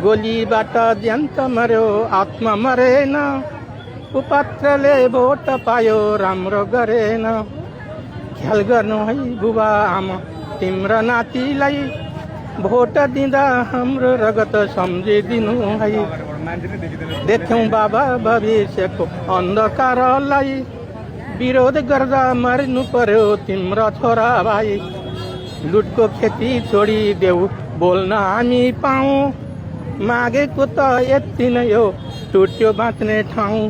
गोलीबाट ज्यान्त मर्यो आत्मा मरेन कुपात्रले भोट पायो राम्रो गरेन ख्याल गर्नु है बुबा आमा तिम्रो नातिलाई भोट दिँदा हाम्रो रगत सम्झिदिनु है देख्यौँ बाबा भविष्यको अन्धकारलाई विरोध गर्दा मर्नु पर्यो तिम्रो छोरा भाइ लुटको खेती छोडिदेऊ बोल्न हामी पाऊँ मागेको त यति नै हो टुट्यो बाँच्ने ठाउँ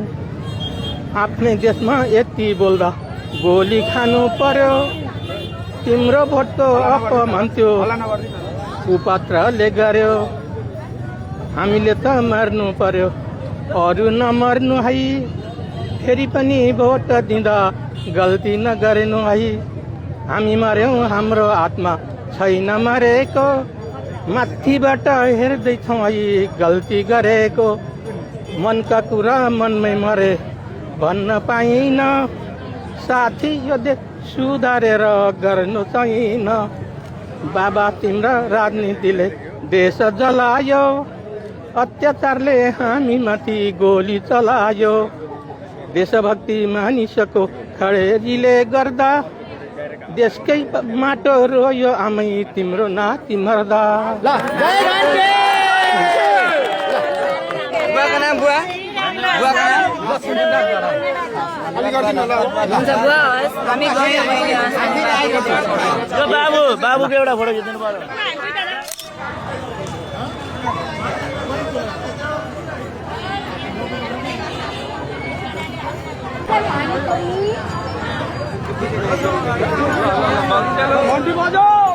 आफ्नै देशमा यति बोल्दा गोली खानु पर्यो तिम्रो भोटको अपमान त्यो कुपात्रले गर्यो हामीले त मर्नु पर्यो अरू नमर्नु है फेरि पनि भोट दिँदा गल्ती नगर्नु है हामी मर्यौँ हाम्रो आत्मा छैन मरेको माथिबाट हेर्दैछौँ है गल्ती गरेको मनका कुरा मनमै मरे भन्न पाइन साथी यो देश सुधारेर गर्नु छैन बाबा तिम्रो राजनीतिले देश जलायो अत्याचारले हामीमाथि गोली चलायो देशभक्ति मानिसको खडेरीले गर्दा देशकै माटो रोयो आमै तिम्रो नाति मर्दा बाबु बाबुको एउटा फोटो खिच्नु पर्यो घन्टी बजाऊ